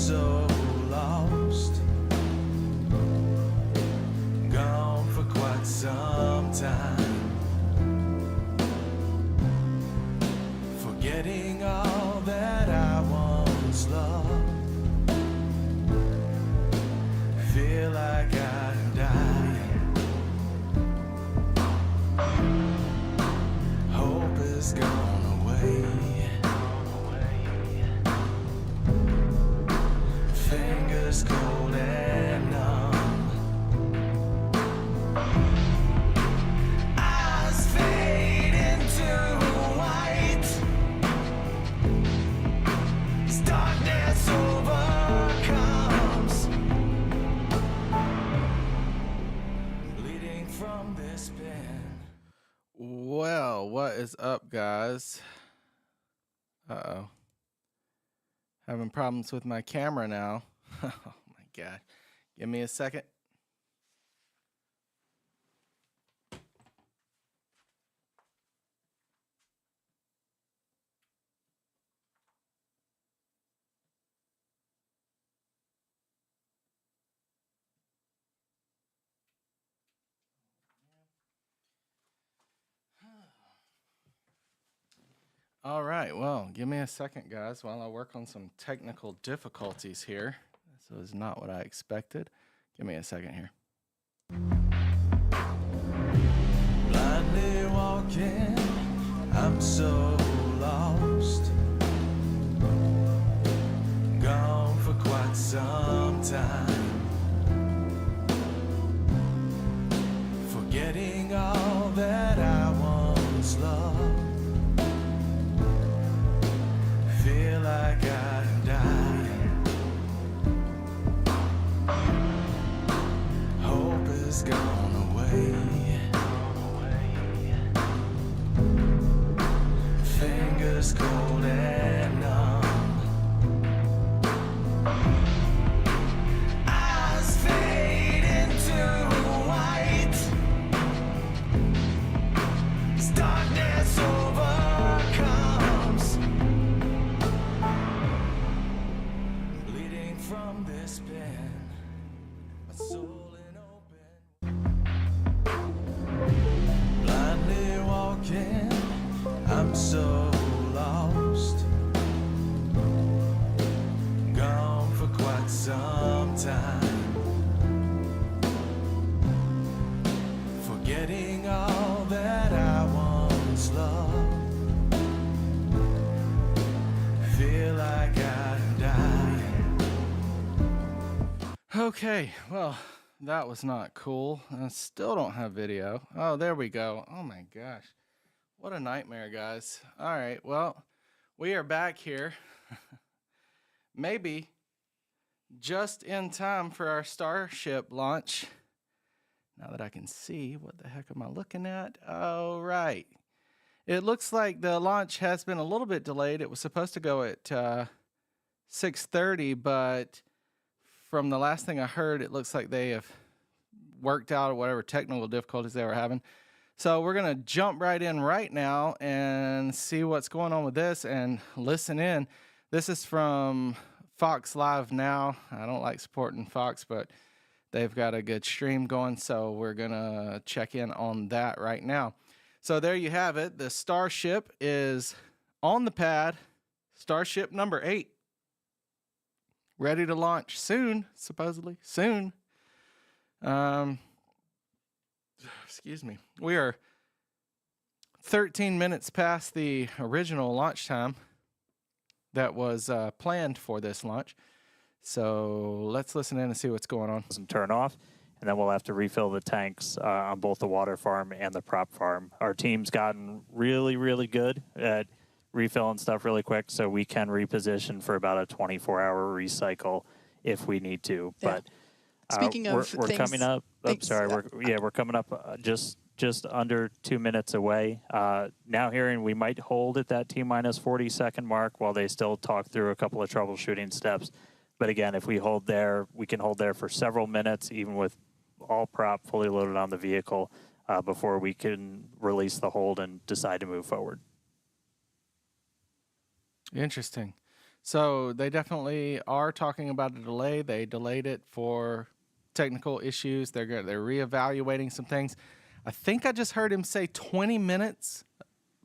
so lost, gone for quite some time, forgetting all that I once loved, feel like I'm dying, hope is gone away. Fingers cold and numb, eyes fade into white, as darkness overcomes, bleeding from this pen. Well, what is up, guys? Uh-oh. Having problems with my camera now. Oh my God. Give me a second. All right, well, give me a second, guys, while I work on some technical difficulties here. This was not what I expected. Give me a second here. Blindly walking, I'm so lost, gone for quite some time, forgetting all that I once loved, feel like I'm dying, hope is gone away. Fingers cold and numb, eyes fade into white, as darkness overcomes, bleeding from this pen, my soul in open, blindly walking, I'm so lost, gone for quite some time, forgetting all that I once loved, feel like I'm dying. Okay, well, that was not cool. I still don't have video. Oh, there we go. Oh my gosh. What a nightmare, guys. All right, well, we are back here. Maybe just in time for our Starship launch. Now that I can see, what the heck am I looking at? Oh, right. It looks like the launch has been a little bit delayed. It was supposed to go at 6:30, but from the last thing I heard, it looks like they have worked out whatever technical difficulties they were having. So we're going to jump right in right now and see what's going on with this and listen in. This is from Fox Live Now. I don't like supporting Fox, but they've got a good stream going, so we're going to check in on that right now. So there you have it. The Starship is on the pad. Starship number 8. Ready to launch soon, supposedly. Soon. Excuse me. We are 13 minutes past the original launch time that was planned for this launch. So let's listen in and see what's going on. And turn off, and then we'll have to refill the tanks on both the water farm and the prop farm. Our team's gotten really, really good at refilling stuff really quick, so we can reposition for about a 24-hour recycle if we need to. Yeah. But Speaking of we're things, coming up. things, We're coming up just under 2 minutes away. Now hearing we might hold at that T-minus 40-second mark while they still talk through a couple of troubleshooting steps. But again, if we hold there, we can hold there for several minutes, even with all prop fully loaded on the vehicle, before we can release the hold and decide to move forward. Interesting. So they definitely are talking about a delay. They delayed it for technical issues. They're reevaluating some things. I think I just heard him say 20 minutes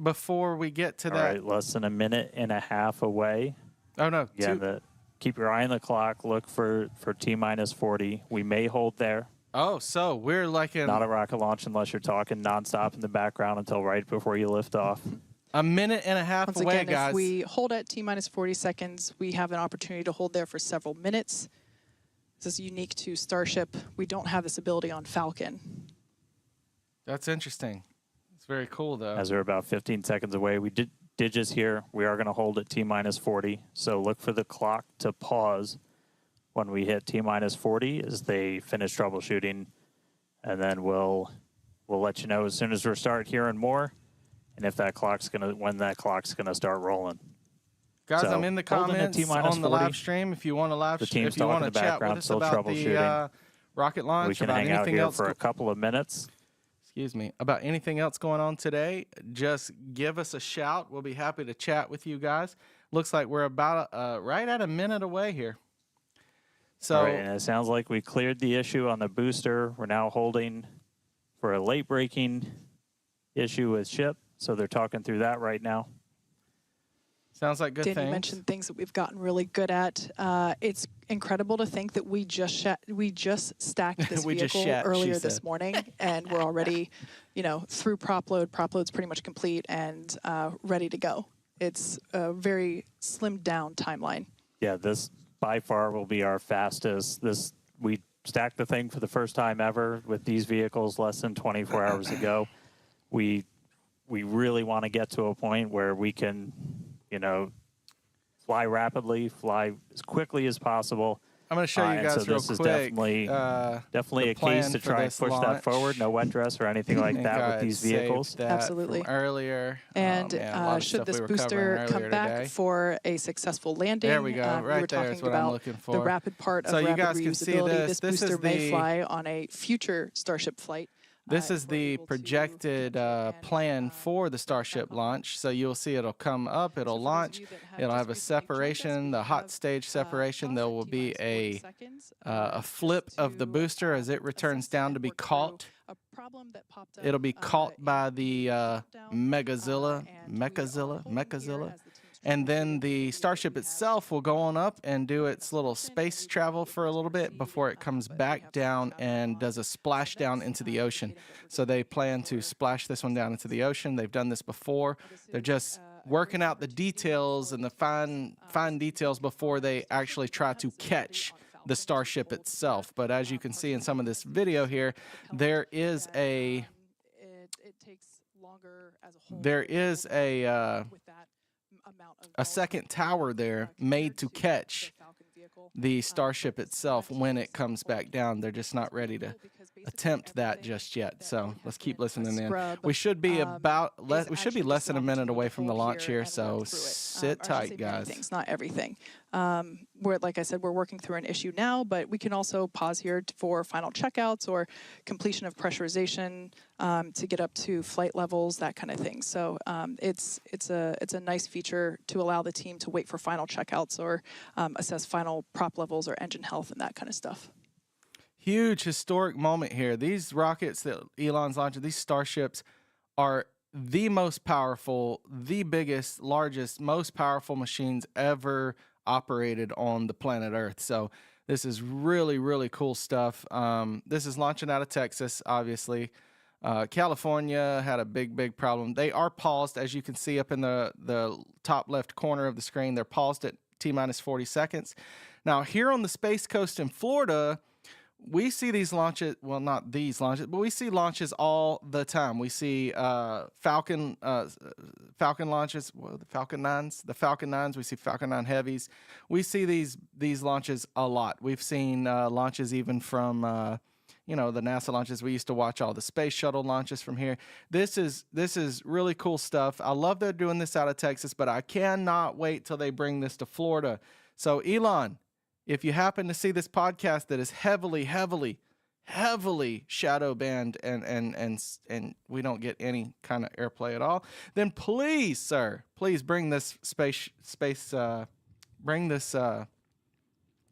before we get to All that. right, less than a minute and a half away. Oh no, Again, keep your eye on the clock. Look for T minus 40. We may hold there. Oh, so we're like in Not a rocket launch unless you're talking nonstop in the background until right before you lift off. a minute and a half Once away, again, guys. if we hold at T minus 40 seconds, we have an opportunity to hold there for several minutes. This is unique to Starship. We don't have this ability on Falcon. That's interesting. It's very cool, though. As we're about 15 seconds away, we did just hear we are going to hold at T minus 40. So look for the clock to pause when we hit T minus 40 as they finish troubleshooting, and then we'll let you know as soon as we start hearing more, and if that clock's when that clock's gonna start rolling. Guys, So, I'm in the holding at comments T-minus on the 40. live stream. If you want to The team's if you talking want in to the chat with background, us still about the troubleshooting. rocket launch, We can about hang out anything here else, for a couple of minutes. excuse me, about anything else going on today, just give us a shout. We'll be happy to chat with you guys. Looks like we're about right at a minute away here. So All right, and it sounds like we cleared the issue on the booster. We're now holding for a late breaking issue with ship, so they're talking through that right now. sounds like good Danny things. mentioned things that we've gotten really good at. It's incredible to think that we just stacked this We just vehicle shat, she earlier said. this morning, and we're already, through prop load. Prop load's pretty much complete and ready to go. It's a very slimmed down timeline. Yeah, this by far will be our fastest. We stacked the thing for the first time ever with these vehicles less than 24 hours ago. We really want to get to a point where we can, fly rapidly, fly as quickly as possible. I'm going to show you And guys so real this is quick. definitely the a plan case to for try and this push that launch. forward. No wet dress or anything like I think that I with these saved vehicles. that Absolutely. from earlier. And man, a lot of should stuff this we were booster covering come earlier back today. for a successful landing, There we go. we were Right there talking is what I'm about looking the for. rapid part of So you rapid guys can see reusability. this. This This is booster may the- fly on a future Starship flight. This is if we're the able to projected catch it and, plan for the Starship launch. So you'll see it'll come up, it'll So for those of launch, you that have it'll just have a recently joined us, separation, we the hot have, stage separation. There will be T-minus 40 a seconds, flip just of the to, booster as it returns assess down and to be work through caught. a problem that popped up, It'll be caught in by the countdown, Megazilla, and we are holding here Mechazilla. as the team's And then troubleshooting. the We Starship have itself will go on up and do its little session, and space we travel will for a little bit proceed, before it comes but we back have down some and on. does a splash down That's, into the ocean. indicating that we're So they going plan to for splash this one down into the ocean. They've done this before. This They're is, just a working great out the opportunity details for and the the fine details before they actually try to catch the Starship itself. But as you can see in some of this video here, there is a it takes longer as a whole. there is a with that amount of a second tower there made to catch the Starship itself when it comes back down. They're just not ready to attempt that just yet. So let's keep listening in. We should be we should be less than a minute away from the launch here. So sit tight, guys. Things, not everything. We're, like I said, we're working through an issue now, but we can also pause here for final checkouts or completion of pressurization to get up to flight levels, that kind of thing. So it's a nice feature to allow the team to wait for final checkouts or assess final prop levels or engine health and that kind of stuff. Huge historic moment here. These rockets that Elon's launching, these Starships, are the most powerful, the biggest, largest, most powerful machines ever operated on the planet Earth. So this is really, really cool stuff. This is launching out of Texas, obviously. California had a big problem. They are paused, as you can see up in the top left corner of the screen. They're paused at T-minus 40 seconds. Now, here on the Space Coast in Florida, we see these launches, well, not these launches, but we see launches all the time. We see Falcon launches, the Falcon 9s, we see Falcon 9 Heavies. We see these launches a lot. We've seen launches even from, the NASA launches. We used to watch all the space shuttle launches from here. This is really cool stuff. I love they're doing this out of Texas, but I cannot wait till they bring this to Florida. So Elon, if you happen to see this podcast that is heavily shadow banned and we don't get any kind of airplay at all, then please, sir, please bring this this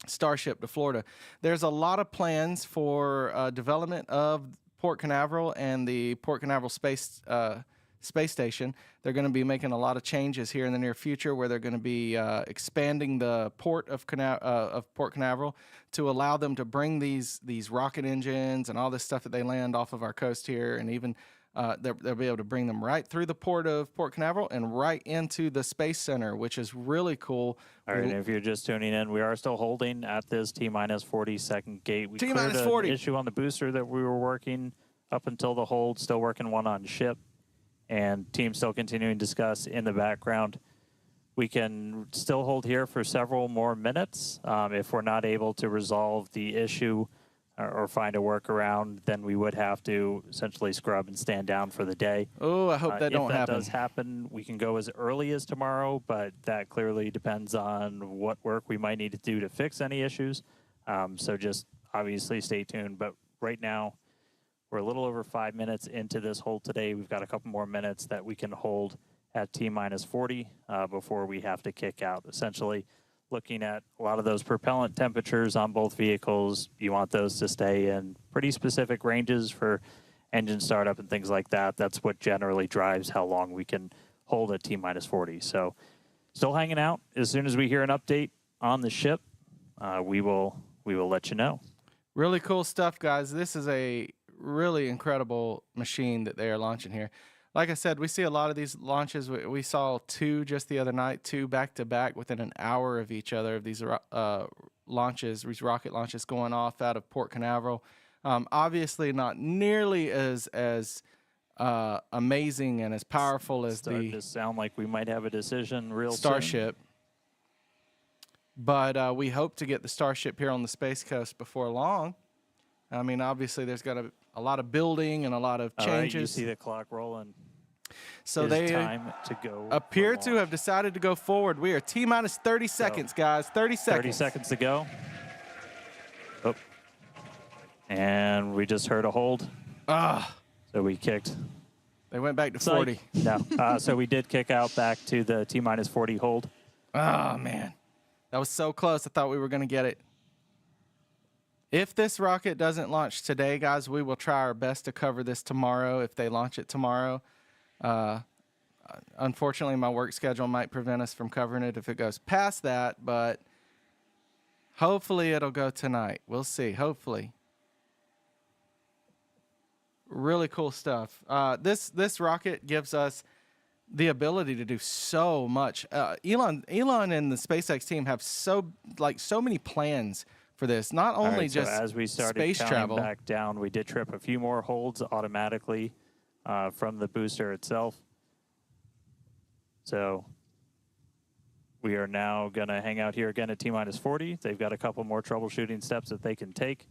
Starship to Florida. There's a lot of plans for development of Port Canaveral and the Port Canaveral space station. They're going to be making a lot of changes here in the near future, where they're going to be expanding the port of Port Canaveral to allow them to bring these rocket engines and all this stuff that they land off of our coast here, and even they'll be able to bring them right through the port of Port Canaveral and right into the Space Center, which is really cool. All right, if you're just tuning in, we are still holding at this T-minus 40-second gate. We T-minus cleared 40. an issue on the booster that we were working up until the hold, still working one on ship, and team still continuing to discuss in the background. We can still hold here for several more minutes. If we're not able to resolve the issue or find a workaround, then we would have to essentially scrub and stand down for the day. Oh, I hope that don't happen. If that does happen, we can go as early as tomorrow, but that clearly depends on what work we might need to do to fix any issues. So just obviously stay tuned. But right now, we're a little over 5 minutes into this hold today. We've got a couple more minutes that we can hold at T-minus 40 before we have to kick out. Essentially, looking at a lot of those propellant temperatures on both vehicles, you want those to stay in pretty specific ranges for engine startup and things like that. That's what generally drives how long we can hold at T-minus 40. So still hanging out. As soon as we hear an update on the ship, we will let you know. Really cool stuff, guys. This is a really incredible machine that they are launching here. Like I said, we see a lot of these launches. We saw 2 just the other night, 2 back-to-back within an hour of each other of these launches, these rocket launches going off out of Port Canaveral. Obviously not nearly as amazing and as powerful as Starting to sound like we might have a decision real Starship. soon. But we hope to get the Starship here on the Space Coast before long. I mean, obviously there's got a lot of building and a lot of changes. All right, you see the clock rolling. So It's they time to go appear for to launch. have decided to go forward. We are T-minus 30 seconds, guys. 30 seconds. 30 seconds to go. Oh. And we just heard a hold. Ah, So we kicked. they went back to Psych. 40. No. So we did kick out back to the T-minus 40 hold. Oh, man. That was so close. I thought we were going to get it. If this rocket doesn't launch today, guys, we will try our best to cover this tomorrow if they launch it tomorrow. Unfortunately, my work schedule might prevent us from covering it if it goes past that, but hopefully it'll go tonight. We'll see. Hopefully. Really cool stuff. This rocket gives us the ability to do so much. Elon and the SpaceX team have so many plans for this. Not only All right, just so as we started space counting travel. back down, we did trip a few more holds automatically from the booster itself. So we are now going to hang out here again at T-minus 40. They've got a couple more troubleshooting steps that they can take.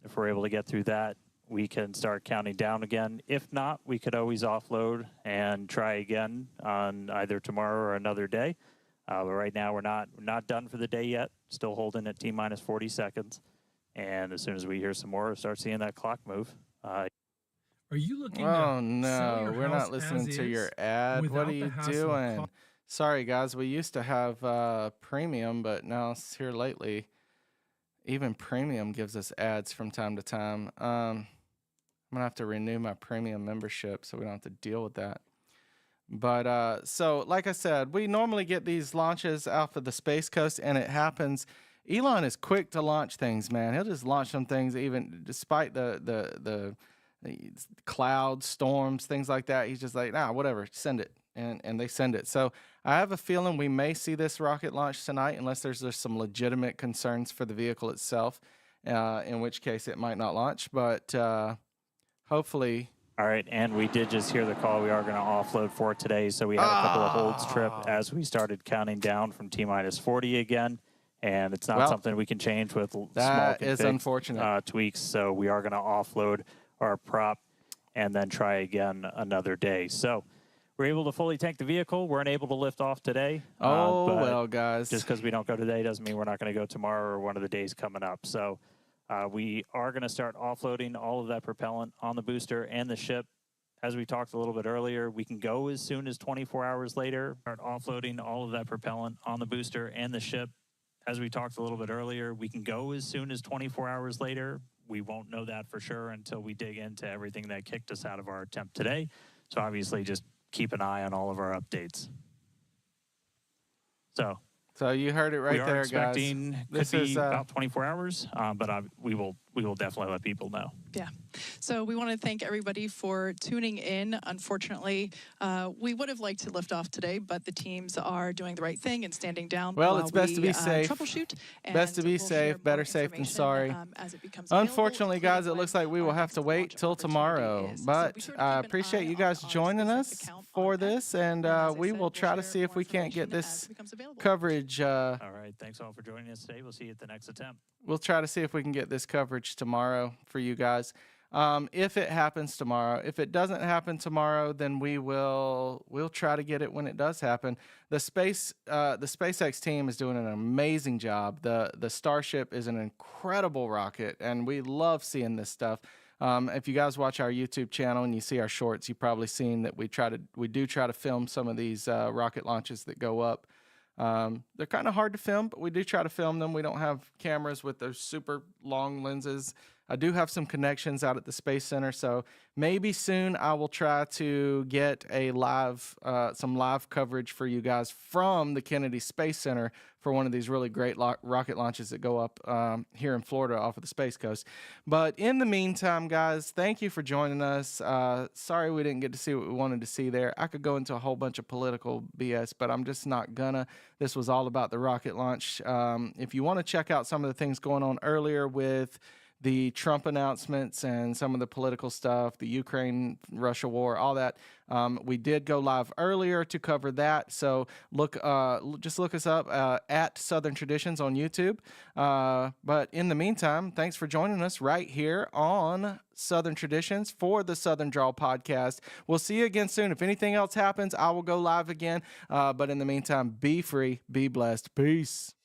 If we're able to get through that, we can start counting down again. If not, we could always offload and try again on either tomorrow or another day. But right now, we're not done for the day yet. Still holding at T-minus 40 seconds. And as soon as we hear some more, we'll start seeing that clock move. Are you looking Oh to sell no, your we're house not listening as to is your ad. What without are the you hassle of doing? Sorry, guys. We used to have premium, but now it's here lately. Even premium gives us ads from time to time. I'm gonna have to renew my premium membership so we don't have to deal with that. But so like I said, we normally get these launches off of the Space Coast, and it happens. Elon is quick to launch things, man. He'll just launch some things even despite the clouds, storms, things like that. He's just like, nah, whatever, send it. And they send it. So I have a feeling we may see this rocket launch tonight unless there's some legitimate concerns for the vehicle itself, in which case it might not launch. But hopefully. All right, and we did just hear the call. We are going to offload for today. So we had a couple of holds trip as we started counting down from T-minus 40 again. And it's not something we can change with small unfortunate tweaks. So we are going to offload our prop and then try again another day. So we're able to fully tank the vehicle. We're unable to lift off today. Well, guys. Just because we don't go today doesn't mean we're not going to go tomorrow or one of the days coming up. So we are going to start offloading all of that propellant on the booster and the ship as we talked a little bit earlier, we can go as soon as 24 hours later, start offloading all of that propellant on the booster and the ship. As we talked a little bit earlier, we can go as soon as 24 hours later. We won't know that for sure until we dig into everything that kicked us out of our attempt today. So obviously just keep an eye on all of our updates. So you heard it right we are there, expecting guys. Could be about 24 hours, but we will definitely let people know. Yeah. So we want to thank everybody for tuning in. Unfortunately, we would have liked to lift off today, but the teams are doing the right thing and standing down. Well, while it's best to be we, safe. Troubleshoot. Best to be We'll share safe. more Better safe than information, sorry. As it becomes available, Unfortunately, guys, it including looks when like we will our have next to wait launch till opportunity tomorrow. is. So But be sure to I keep an appreciate eye you guys on our joining SpaceX us account for on X. this, and as I we said, will try to share see if more we can't get information this as it becomes available. coverage. All right. Thanks all for joining us today. We'll see you at the next attempt. We'll try to see if we can get this coverage tomorrow for you guys. If it happens tomorrow. If it doesn't happen tomorrow, then we'll try to get it when it does happen. The SpaceX team is doing an amazing job. The Starship is an incredible rocket, and we love seeing this stuff. If you guys watch our YouTube channel and you see our shorts, you've probably seen that we do try to film some of these rocket launches that go up. They're kind of hard to film, but we do try to film them. We don't have cameras with those super long lenses. I do have some connections out at the Space Center, so maybe soon I will try to get a some live coverage for you guys from the Kennedy Space Center for one of these really great rocket launches that go up here in Florida off of the Space Coast. But in the meantime, guys, thank you for joining us. Sorry we didn't get to see what we wanted to see there. I could go into a whole bunch of political BS, but I'm just not gonna. This was all about the rocket launch. If you want to check out some of the things going on earlier with the Trump announcements and some of the political stuff, the Ukraine-Russia war, all that. We did go live earlier to cover that. So just look us up at Southern Traditions on YouTube. But in the meantime, thanks for joining us right here on Southern Traditions for the Southern Draw podcast. We'll see you again soon. If anything else happens, I will go live again. But in the meantime, be free, be blessed. Peace.